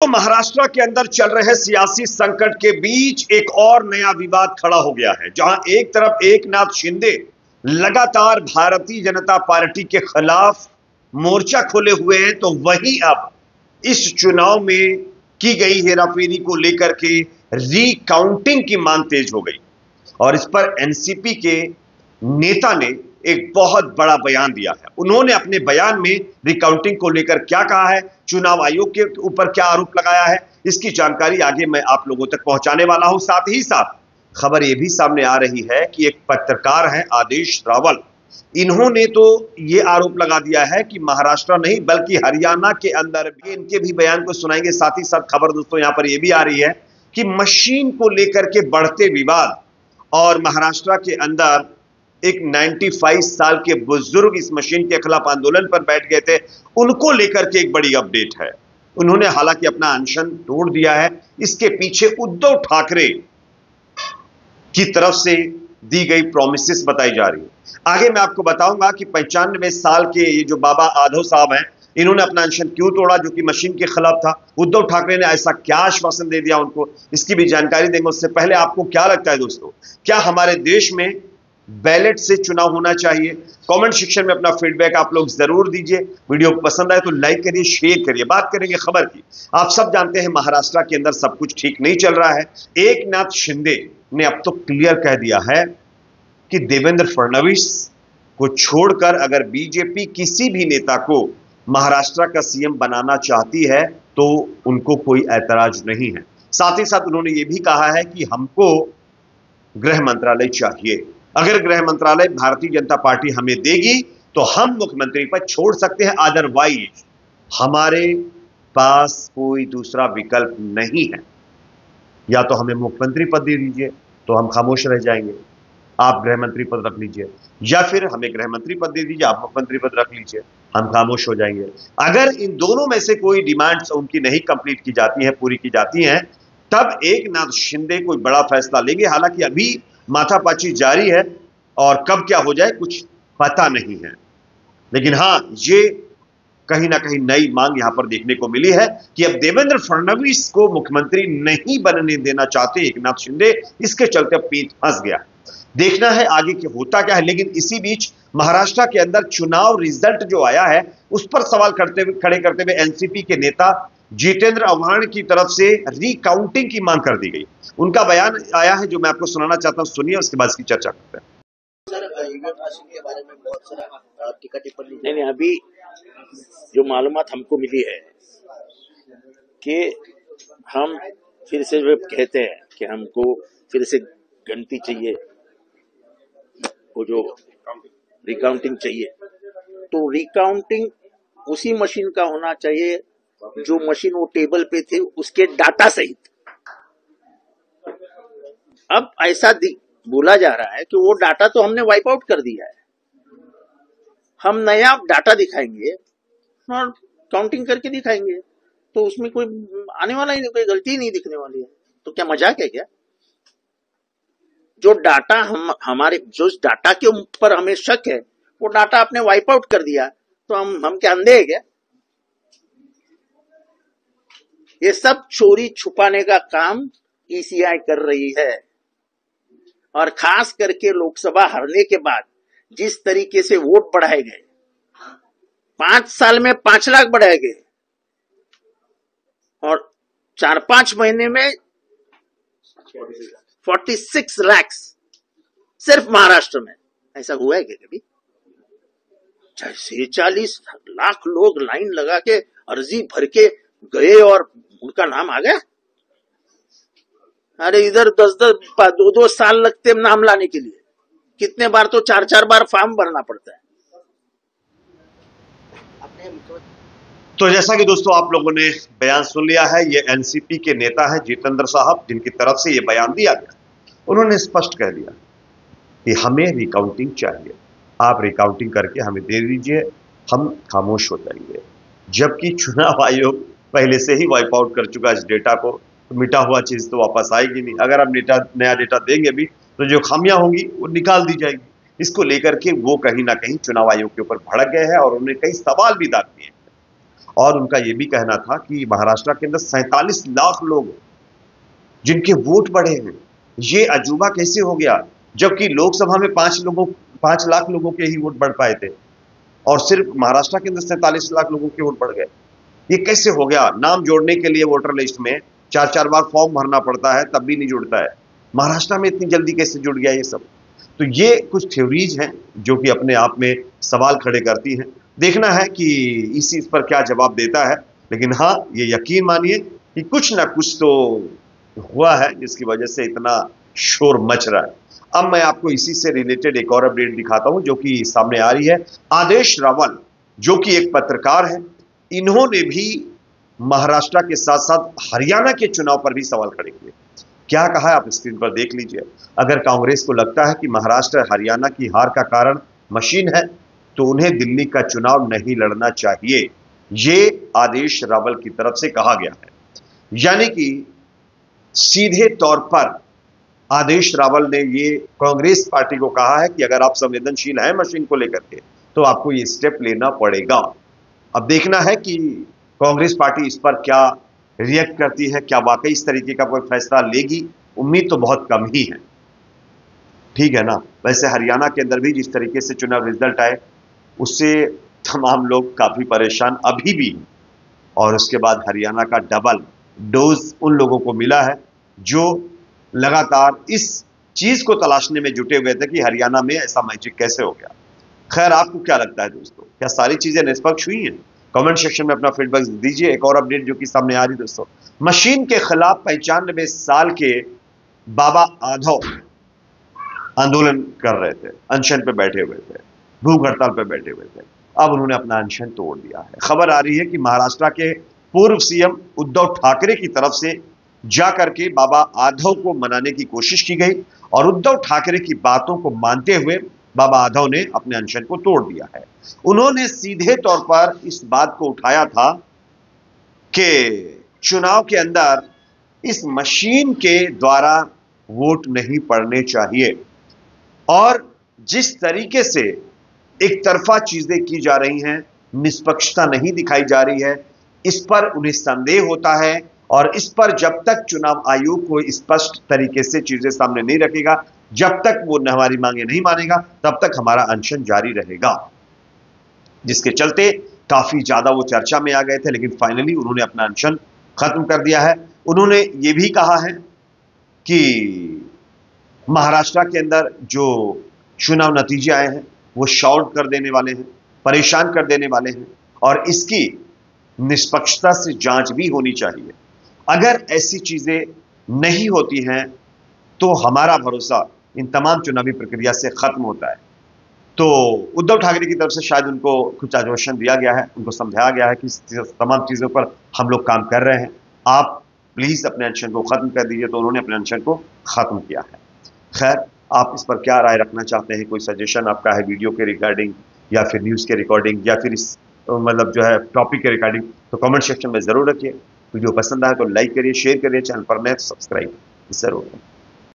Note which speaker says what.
Speaker 1: तो महाराष्ट्र के अंदर चल रहे सियासी संकट के बीच एक और नया विवाद खड़ा हो गया है, जहां एक तरफ एकनाथ शिंदे लगातार भारतीय जनता पार्टी के खिलाफ मोर्चा खोले हुए हैं, तो वहीं अब इस चुनाव में की गई हेराफेरी को लेकर के रिकाउंटिंग की मांग तेज हो गई और इस पर एनसीपी के नेता ने एक बहुत बड़ा बयान दिया है। उन्होंने अपने बयान में रिकाउंटिंग को लेकर क्या कहा है, चुनाव आयोग के ऊपर क्या आरोप लगाया है, इसकी जानकारी आगे मैं आप लोगों तक पहुंचाने वाला हूं। साथ ही साथ खबर यह भी सामने आ रही है कि एक पत्रकार हैं आदेश रावल, इन्होंने तो यह आरोप लगा दिया है कि महाराष्ट्र नहीं बल्कि हरियाणा के अंदर भी, इनके भी बयान को सुनाएंगे। साथ ही साथ खबर दोस्तों यहां पर यह भी आ रही है कि मशीन को लेकर के बढ़ते विवाद और महाराष्ट्र के अंदर एक 95 साल के बुजुर्ग इस मशीन के खिलाफ आंदोलन पर बैठ गए थे, उनको लेकर के एक बड़ी अपडेट है। उन्होंने हालांकि अपना अनशन तोड़ दिया है। इसके पीछे उद्धव ठाकरे की तरफ से दी गई प्रॉमिसेस बताई जा रही है। आगे मैं आपको बताऊंगा कि 95 साल के ये जो बाबा आधो साहब हैं, इन्होंने अपना अनशन क्यों तोड़ा जो कि मशीन के खिलाफ था। उद्धव ठाकरे ने ऐसा क्या आश्वासन दे दिया उनको, इसकी भी जानकारी देंगे। उससे पहले आपको क्या लगता है दोस्तों, क्या हमारे देश में बैलेट से चुनाव होना चाहिए? कमेंट सेक्शन में अपना फीडबैक आप लोग जरूर दीजिए। वीडियो पसंद आए तो लाइक करिए, शेयर करिए। बात करेंगे खबर की। आप सब जानते हैं महाराष्ट्र के अंदर सब कुछ ठीक नहीं चल रहा है। एकनाथ शिंदे ने अब तो क्लियर कह दिया है कि देवेंद्र फडणवीस को छोड़कर अगर बीजेपी किसी भी नेता को महाराष्ट्र का सीएम बनाना चाहती है तो उनको कोई ऐतराज नहीं है। साथ ही साथ उन्होंने यह भी कहा है कि हमको गृह मंत्रालय चाहिए। अगर गृह मंत्रालय भारतीय जनता पार्टी हमें देगी तो हम मुख्यमंत्री पद छोड़ सकते हैं, अदरवाइज हमारे पास कोई दूसरा विकल्प नहीं है। या तो हमें मुख्यमंत्री पद दे दीजिए तो हम खामोश रह जाएंगे, आप गृह मंत्री पद रख लीजिए, या फिर हमें गृह मंत्री पद दे दीजिए, आप मुख्यमंत्री पद रख लीजिए, हम खामोश हो जाएंगे। अगर इन दोनों में से कोई डिमांड्स उनकी नहीं कंप्लीट की जाती हैं, पूरी की जाती हैं, तब एकनाथ शिंदे कोई बड़ा फैसला लेंगे। हालांकि अभी माथापाची जारी है और कब क्या हो जाए कुछ पता नहीं है। लेकिन हां, ये कहीं ना कहीं नई मांग यहां पर देखने को मिली है कि अब देवेंद्र फडणवीस को मुख्यमंत्री नहीं बनने देना चाहते एकनाथ शिंदे। इसके चलते अब पीठ फंस गया। देखना है आगे क्या होता क्या है। लेकिन इसी बीच महाराष्ट्र के अंदर चुनाव रिजल्ट जो आया है उस पर सवाल खड़े करते हुए एनसीपी के नेता जितेंद्र आव्हाड की तरफ से रिकाउंटिंग की मांग कर दी गई। उनका बयान आया है जो मैं आपको सुनाना चाहता हूं, सुनिए, उसके बाद इसकी चर्चा करते हैं।
Speaker 2: के बारे में बहुत सारा टीका टिप्पणी नहीं, अभी जो मालूमात हमको मिली है कि हम फिर से जो कहते हैं कि हमको फिर से गिनती चाहिए, वो जो रिकाउंटिंग चाहिए, तो रिकाउंटिंग उसी मशीन का होना चाहिए जो मशीन वो टेबल पे थे उसके डाटा सहित। अब ऐसा बोला जा रहा है कि वो डाटा तो हमने वाइप आउट कर दिया है, हम नया डाटा दिखाएंगे और काउंटिंग करके दिखाएंगे, तो उसमें कोई आने वाला ही नहीं, कोई गलती ही नहीं दिखने वाली है। तो क्या मजाक है क्या? जो डाटा हमारे जो डाटा के ऊपर हमें शक है वो डाटा आपने वाइप आउट कर दिया, तो हम क्या अंधे हैं क्या? ये सब चोरी छुपाने का काम ईसीआई कर रही है। और खास करके लोकसभा हारने के बाद जिस तरीके से वोट बढ़ाए गए, 5 साल में 5 लाख बढ़ाए गए और 4-5 महीने में 46 लाख सिर्फ महाराष्ट्र में। ऐसा हुआ है क्या कभी? 46 लाख लोग लाइन लगा के अर्जी भर के गए और उनका नाम आ गया। अरे इधर 2-2 साल लगते नाम लाने के लिए, कितने बार तो 4-4 बार फॉर्म भरना पड़ता है।
Speaker 1: तो जैसा कि दोस्तों आप लोगों ने बयान सुन लिया है, ये एनसीपी के नेता हैं जितेंद्र साहब, जिनकी तरफ से ये बयान दिया गया। उन्होंने स्पष्ट कह दिया कि हमें रिकाउंटिंग चाहिए, आप रिकाउंटिंग करके हमें दे दीजिए, हम खामोश हो जाएंगे। जबकि चुनाव आयोग पहले से ही वाइप आउट कर चुका इस डेटा को, तो मिटा हुआ चीज तो वापस आएगी नहीं। अगर आप नया डेटा देंगे भी तो जो खामियां होंगी वो निकाल दी जाएगी। इसको लेकर के वो कहीं ना कहीं चुनाव आयोग के ऊपर भड़क गए हैं और उन्होंने कई सवाल भी दाग दिए। और उनका यह भी कहना था कि महाराष्ट्र के अंदर 47 लाख लोग जिनके वोट बढ़े हैं, ये अजूबा कैसे हो गया, जबकि लोकसभा में 5 लाख लोगों के ही वोट बढ़ पाए थे और सिर्फ महाराष्ट्र के अंदर 47 लाख लोगों के वोट बढ़ गए। ये कैसे हो गया? नाम जोड़ने के लिए वोटर लिस्ट में 4 बार फॉर्म भरना पड़ता है, तब भी नहीं जुड़ता है। महाराष्ट्र में इतनी जल्दी कैसे जुड़ गया ये सब? तो ये कुछ थ्योरीज हैं जो कि अपने आप में सवाल खड़े करती हैं। देखना है कि इस पर क्या जवाब देता है, लेकिन हाँ, ये यकीन मानिए कि कुछ ना कुछ तो हुआ है जिसकी वजह से इतना शोर मच रहा है। अब मैं आपको इसी से रिलेटेड एक और अपडेट दिखाता हूं जो कि सामने आ रही है। आदेश रावल जो कि एक पत्रकार है, इन्होंने भी महाराष्ट्र के साथ साथ हरियाणा के चुनाव पर भी सवाल खड़े किए। क्या कहा है आप स्क्रीन पर देख लीजिए। अगर कांग्रेस को लगता है कि महाराष्ट्र हरियाणा की हार का कारण मशीन है, तो उन्हें दिल्ली का चुनाव नहीं लड़ना चाहिए, ये आदेश रावल की तरफ से कहा गया है। यानी कि सीधे तौर पर आदेश रावल ने ये कांग्रेस पार्टी को कहा है कि अगर आप संवेदनशील हैं मशीन को लेकर के, तो आपको ये स्टेप लेना पड़ेगा। अब देखना है कि कांग्रेस पार्टी इस पर क्या रिएक्ट करती है, क्या वाकई इस तरीके का कोई फैसला लेगी। उम्मीद तो बहुत कम ही है, ठीक है ना। वैसे हरियाणा के अंदर भी जिस तरीके से चुनाव रिजल्ट आए, उससे तमाम लोग काफी परेशान अभी भी, और उसके बाद हरियाणा का डबल डोज उन लोगों को मिला है जो लगातार इस चीज को तलाशने में जुटे हुए थे कि हरियाणा में ऐसा मैजिक कैसे हो गया। खैर, आपको क्या लगता है दोस्तों, क्या सारी चीजें निष्पक्ष हुई हैं? कमेंट सेक्शन में अपना फीडबैक दीजिए। एक और अपडेट जो कि सामने आ रही है दोस्तों, मशीन के खिलाफ 95 साल के बाबा आधव आंदोलन कर रहे थे, अनशन पे बैठे हुए थे, भूख हड़ताल पे बैठे हुए थे। अब उन्होंने अपना अनशन तोड़ दिया है। खबर आ रही है कि महाराष्ट्र के पूर्व सीएम उद्धव ठाकरे की तरफ से जाकर के बाबा आधव को मनाने की कोशिश की गई और उद्धव ठाकरे की बातों को मानते हुए बाबा आधव ने अपने अनशन को तोड़ दिया है। उन्होंने सीधे तौर पर इस बात को उठाया था कि चुनाव के अंदर इस मशीन के द्वारा वोट नहीं पड़ने चाहिए और जिस तरीके से एक तरफा चीजें की जा रही हैं, निष्पक्षता नहीं दिखाई जा रही है, इस पर उन्हें संदेह होता है और इस पर जब तक चुनाव आयोग को स्पष्ट तरीके से चीजें सामने नहीं रखेगा, जब तक वो हमारी मांगे नहीं मानेगा, तब तक हमारा अनशन जारी रहेगा। जिसके चलते काफी ज्यादा वो चर्चा में आ गए थे, लेकिन फाइनली उन्होंने अपना अनशन खत्म कर दिया है। उन्होंने ये भी कहा है कि महाराष्ट्र के अंदर जो चुनाव नतीजे आए हैं वो शॉर्ट कर देने वाले हैं, परेशान कर देने वाले हैं और इसकी निष्पक्षता से जांच भी होनी चाहिए। अगर ऐसी चीजें नहीं होती हैं तो हमारा भरोसा इन तमाम चुनावी प्रक्रिया से खत्म होता है। तो उद्धव ठाकरे की तरफ से शायद उनको कुछ आश्वासन दिया गया है, उनको समझाया गया है कि तमाम चीजों पर हम लोग काम कर रहे हैं, आप प्लीज अपने अनशन को खत्म कर दीजिए। तो उन्होंने अपने अनशन को खत्म किया है। खैर, आप इस पर क्या राय रखना चाहते हैं, कोई सजेशन आपका है वीडियो के रिगार्डिंग या फिर न्यूज के रिकॉर्डिंग या फिर इस मतलब जो है टॉपिक के रिगार्डिंग, तो कमेंट सेक्शन में जरूर रखिए। वीडियो पसंद आए तो लाइक करिए, शेयर करिए, चैनल पर नए तो सब्सक्राइब जरूर करें।